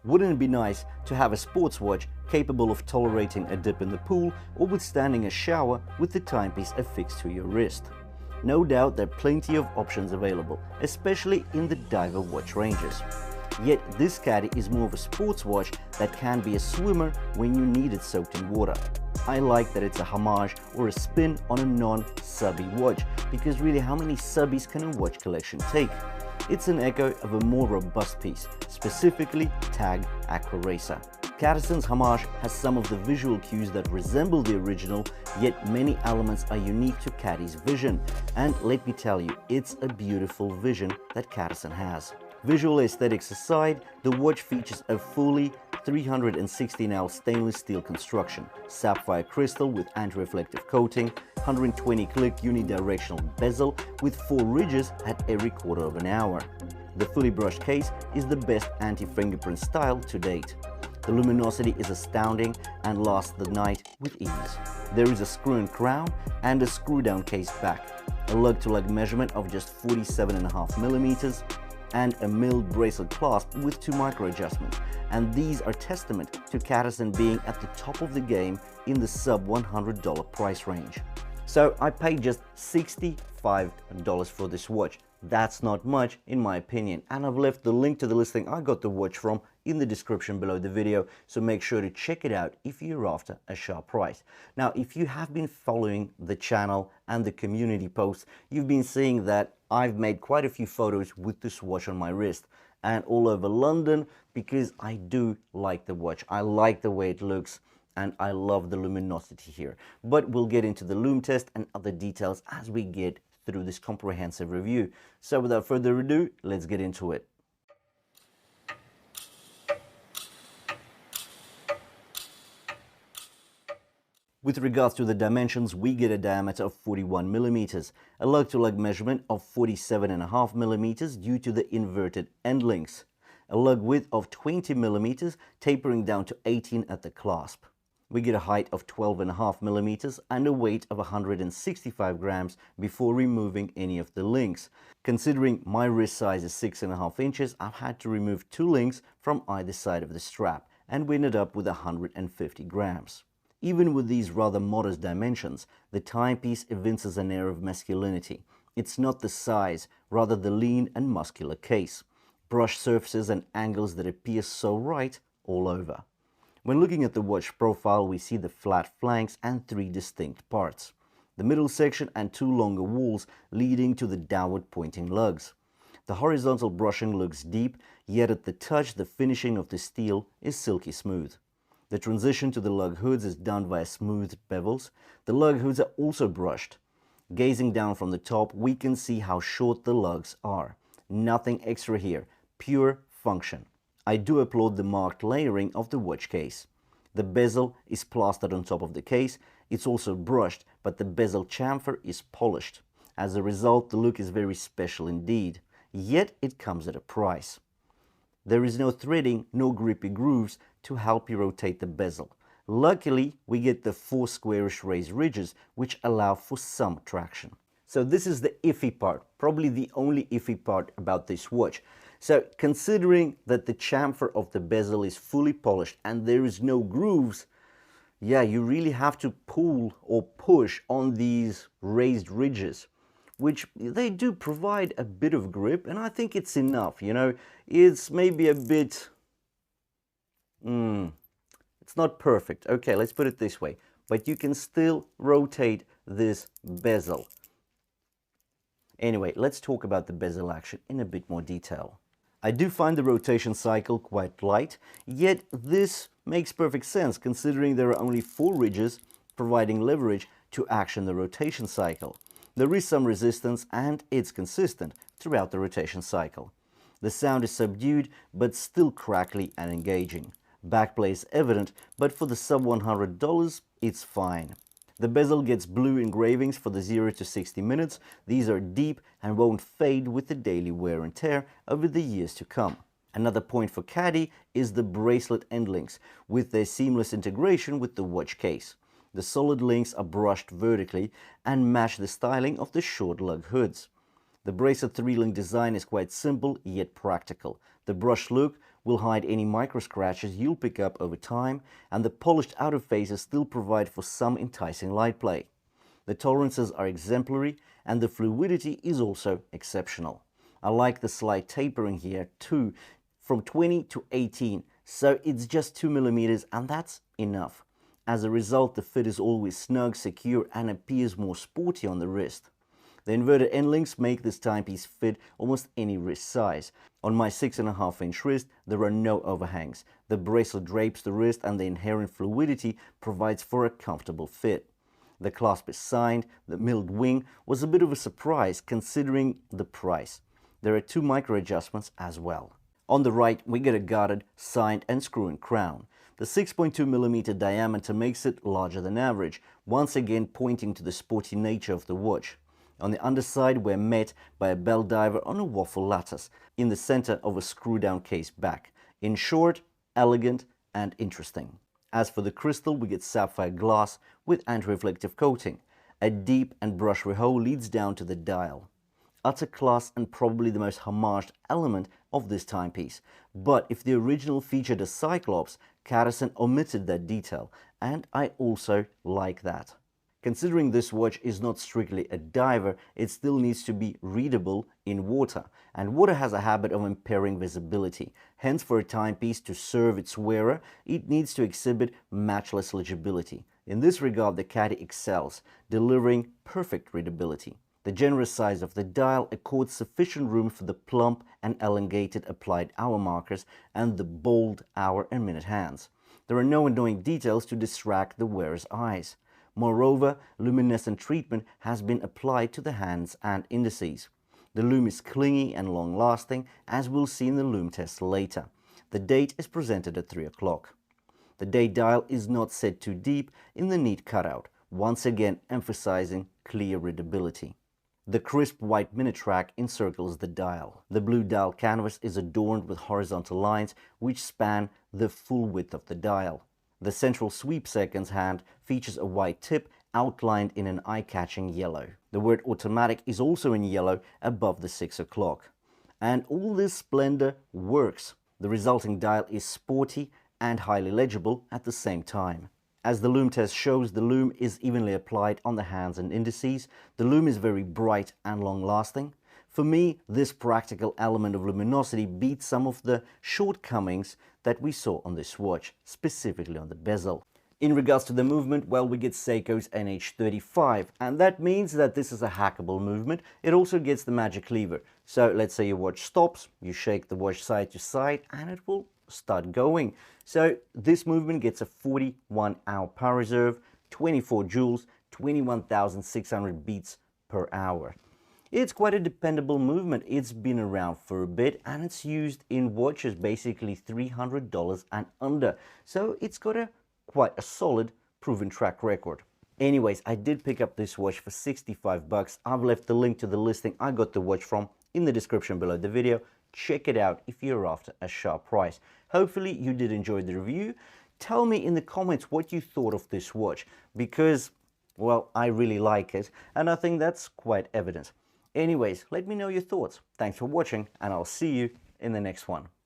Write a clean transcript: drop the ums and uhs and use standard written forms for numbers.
Wouldn't it be nice to have a sports watch capable of tolerating a dip in the pool or withstanding a shower with the timepiece affixed to your wrist? No doubt there are plenty of options available, especially in the diver watch ranges. Yet this caddy is more of a sports watch that can be a swimmer when you need it soaked in water. I like that it's a homage or a spin on a non-subby watch, because really how many subbies can a watch collection take? It's an echo of a more robust piece, specifically TAG Aqua Racer. Cadison's homage has some of the visual cues that resemble the original, yet many elements are unique to Caddy's vision. And let me tell you, it's a beautiful vision that Cadison has. Visual aesthetics aside, the watch features a fully 316L stainless steel construction, sapphire crystal with anti-reflective coating, 120 click unidirectional bezel with 4 ridges at every quarter of an hour. The fully brushed case is the best anti-fingerprint style to date. The luminosity is astounding and lasts the night with ease. There is a screw-in crown and a screw-down case back, a lug-to-lug measurement of just 47.5mm, and a milled bracelet clasp with 2 micro adjustments, and these are testament to Cadison being at the top of the game in the sub $100 price range. So I paid just $65 for this watch. That's not much in my opinion, and I've left the link to the listing I got the watch from in the description below the video, so make sure to check it out if you're after a sharp price. Now, if you have been following the channel and the community posts, you've been seeing that I've made quite a few photos with this watch on my wrist and all over London, because I do like the watch. I like the way it looks and I love the luminosity here. But we'll get into the lume test and other details as we get through this comprehensive review. So without further ado, let's get into it. With regards to the dimensions, we get a diameter of 41mm, a lug-to-lug measurement of 47.5mm due to the inverted end links, a lug width of 20mm tapering down to 18 at the clasp. We get a height of 12.5mm and a weight of 165 grams before removing any of the links. Considering my wrist size is 6.5 inches, I've had to remove 2 links from either side of the strap, and we ended up with 150 grams. Even with these rather modest dimensions, the timepiece evinces an air of masculinity. It's not the size, rather the lean and muscular case. Brushed surfaces and angles that appear so right all over. When looking at the watch profile, we see the flat flanks and 3 distinct parts. The middle section and 2 longer walls leading to the downward pointing lugs. The horizontal brushing looks deep, yet at the touch the finishing of the steel is silky smooth. The transition to the lug hoods is done via smooth bevels. The lug hoods are also brushed. Gazing down from the top, we can see how short the lugs are. Nothing extra here, pure function. I do applaud the marked layering of the watch case. The bezel is plastered on top of the case. It's also brushed, but the bezel chamfer is polished. As a result, the look is very special indeed. Yet it comes at a price. There is no threading, no grippy grooves to help you rotate the bezel. Luckily, we get the 4 squarish raised ridges, which allow for some traction. So this is the iffy part, probably the only iffy part about this watch. So considering that the chamfer of the bezel is fully polished and there is no grooves, yeah, you really have to pull or push on these raised ridges, which they do provide a bit of grip, and I think it's enough, you know. It's maybe a bit, it's not perfect, okay, let's put it this way, but you can still rotate this bezel. Anyway, let's talk about the bezel action in a bit more detail. I do find the rotation cycle quite light, yet this makes perfect sense considering there are only 4 ridges providing leverage to action the rotation cycle. There is some resistance and it's consistent throughout the rotation cycle. The sound is subdued but still crackly and engaging. Backplay is evident, but for the sub $100, it's fine. The bezel gets blue engravings for the 0 to 60 minutes. These are deep and won't fade with the daily wear and tear over the years to come. Another point for Caddy is the bracelet end links, with their seamless integration with the watch case. The solid links are brushed vertically and match the styling of the short lug hoods. The bracelet 3-link design is quite simple yet practical. The brushed look will hide any micro scratches you'll pick up over time, and the polished outer faces still provide for some enticing light play. The tolerances are exemplary and the fluidity is also exceptional. I like the slight tapering here too, from 20 to 18, so it's just 2 millimeters and that's enough. As a result, the fit is always snug, secure and appears more sporty on the wrist. The inverted end links make this timepiece fit almost any wrist size. On my 6.5-inch wrist, there are no overhangs. The bracelet drapes the wrist and the inherent fluidity provides for a comfortable fit. The clasp is signed. The milled wing was a bit of a surprise considering the price. There are 2 micro adjustments as well. On the right, we get a guarded, signed and screw-in crown. The 6.2mm diameter makes it larger than average, once again pointing to the sporty nature of the watch. On the underside, we're met by a bell diver on a waffle lattice, in the center of a screw-down case back. In short, elegant and interesting. As for the crystal, we get sapphire glass with anti-reflective coating. A deep and brushy hole leads down to the dial. Utter class and probably the most homaged element of this timepiece. But if the original featured a Cyclops, Cadisen omitted that detail, and I also like that. Considering this watch is not strictly a diver, it still needs to be readable in water, and water has a habit of impairing visibility. Hence, for a timepiece to serve its wearer, it needs to exhibit matchless legibility. In this regard, the Caddy excels, delivering perfect readability. The generous size of the dial accords sufficient room for the plump and elongated applied hour markers and the bold hour and minute hands. There are no annoying details to distract the wearer's eyes. Moreover, luminescent treatment has been applied to the hands and indices. The lume is clingy and long-lasting, as we'll see in the lume test later. The date is presented at 3 o'clock. The date dial is not set too deep in the neat cutout, once again emphasizing clear readability. The crisp white minute track encircles the dial. The blue dial canvas is adorned with horizontal lines which span the full width of the dial. The central sweep seconds hand features a white tip outlined in an eye-catching yellow. The word automatic is also in yellow above the 6 o'clock. And all this splendor works. The resulting dial is sporty and highly legible at the same time. As the lume test shows, the lume is evenly applied on the hands and indices. The lume is very bright and long-lasting. For me, this practical element of luminosity beats some of the shortcomings that we saw on this watch, specifically on the bezel. In regards to the movement, well, we get Seiko's NH35, and that means that this is a hackable movement. It also gets the magic lever. So let's say your watch stops, you shake the watch side to side, and it will start going. So this movement gets a 41-hour power reserve, 24 joules, 21,600 beats per hour. It's quite a dependable movement. It's been around for a bit and it's used in watches basically $300 and under. So it's got quite a solid proven track record. Anyways, I did pick up this watch for 65 bucks. I've left the link to the listing I got the watch from in the description below the video. Check it out if you're after a sharp price. Hopefully you did enjoy the review. Tell me in the comments what you thought of this watch because, well, I really like it and I think that's quite evident. Anyways, let me know your thoughts. Thanks for watching and I'll see you in the next one.